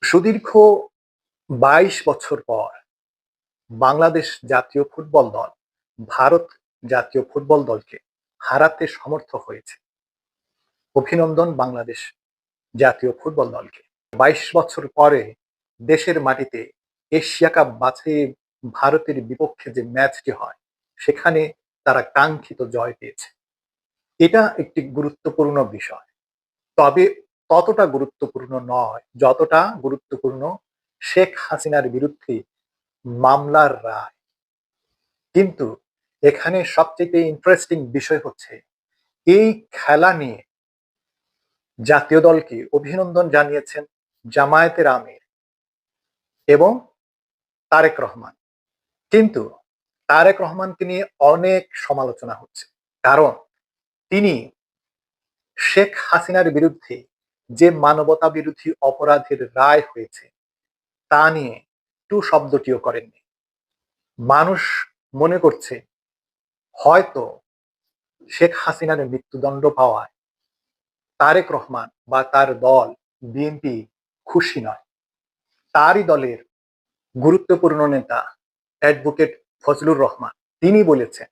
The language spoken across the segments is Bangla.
সুদীর্ঘ ২২ বছর পর বাংলাদেশ জাতীয় ফুটবল দল ভারত জাতীয় ফুটবল দলকে হারাতে সমর্থ হয়েছে। অভিনন্দন বাংলাদেশ জাতীয় ফুটবল দলকে। ২২ বছর পরে দেশের মাটিতে এশিয়া কাপ বাছাইয়ে ভারতের বিপক্ষে যে ম্যাচটি হয়, সেখানে তারা কাঙ্ক্ষিত জয় পেয়েছে। এটা একটি গুরুত্বপূর্ণ বিষয়। তবে ততটা গুরুত্বপূর্ণ নয় যতটা গুরুত্বপূর্ণ শেখ হাসিনার বিরুদ্ধে মামলার রায়। কিন্তু এখানে সবচেয়ে ইন্টারেস্টিং বিষয় হচ্ছে, এই খেলা নিয়ে জাতীয় দলকে অভিনন্দন জানিয়েছেন জামায়াতের আমির এবং তারেক রহমান। কিন্তু তারেক রহমানকে নিয়ে অনেক সমালোচনা হচ্ছে, কারণ তিনি শেখ হাসিনার বিরুদ্ধে যে মানবতা বিরোধী অপরাধের রায় হয়েছে তা নিয়ে টু শব্দটিও করেননি। মানুষ মনে করছে হয়তো শেখ হাসিনার মৃত্যুদণ্ড পাওয়ায় তারেক রহমান বা তার দল বিএনপি খুশি নয়। তারই দলের গুরুত্বপূর্ণ নেতা অ্যাডভোকেট ফজলুর রহমান তিনি বলেছেন,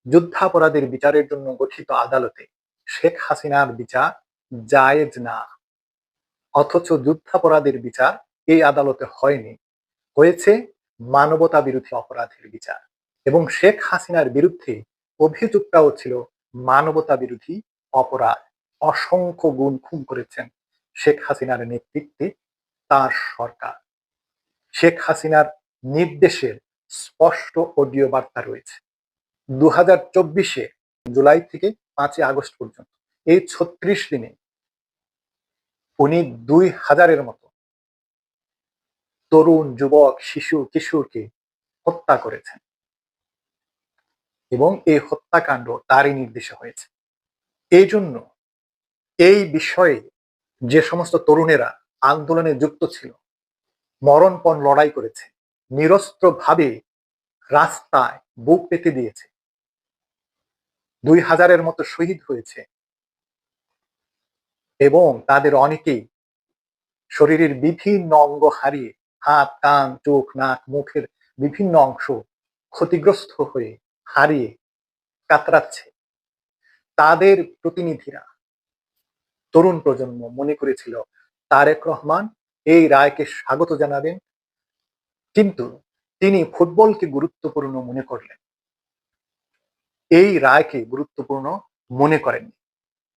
যুদ্ধাপরাধের বিচারের জন্য গঠিত আদালতে শেখ হাসিনার বিচার জায়েজ না। অথচ যুদ্ধাপরাধের বিচার এই আদালতে হয়নি, হয়েছে মানবতা বিরোধী অপরাধের বিচার। এবং শেখ হাসিনার বিরুদ্ধে অভিযোগটাও ছিল মানবতা বিরোধী অপরাধ। অসংখ্য গুণ খুন করেছেন শেখ হাসিনার নেতৃত্বে তার সরকার। শেখ হাসিনার নির্দেশের স্পষ্ট অডিও বার্তা রয়েছে। 2024 জুলাই থেকে 5 আগস্ট পর্যন্ত এই 36 দিনে উনি 2000-এর মতো তরুণ, যুবক, শিশু, কিশোরকে হত্যা করেছেন এবং এই হত্যাকাণ্ড তারই নির্দেশে হয়েছে। এই জন্য এই বিষয়ে যে সমস্ত তরুণেরা আন্দোলনে যুক্ত ছিল, মরণপণ লড়াই করেছে, নিরস্ত্রভাবে রাস্তায় বুক পেতে দিয়েছে, 2000-এর মতো শহীদ হয়েছে এবং তাদের অনেকেই শরীরের বিভিন্ন অঙ্গ হারিয়ে, হাত, কান, চোখ, নাক, মুখের বিভিন্ন অংশ ক্ষতিগ্রস্ত হয়ে হারিয়ে কাতরাচ্ছে। তাদের প্রতিনিধিরা, তরুণ প্রজন্ম মনে করেছিল তারেক রহমান এই রায়কে স্বাগত জানাবেন, কিন্তু তিনি ফুটবলকে গুরুত্বপূর্ণ মনে করলেন, এই রায়কে গুরুত্বপূর্ণ মনে করেননি।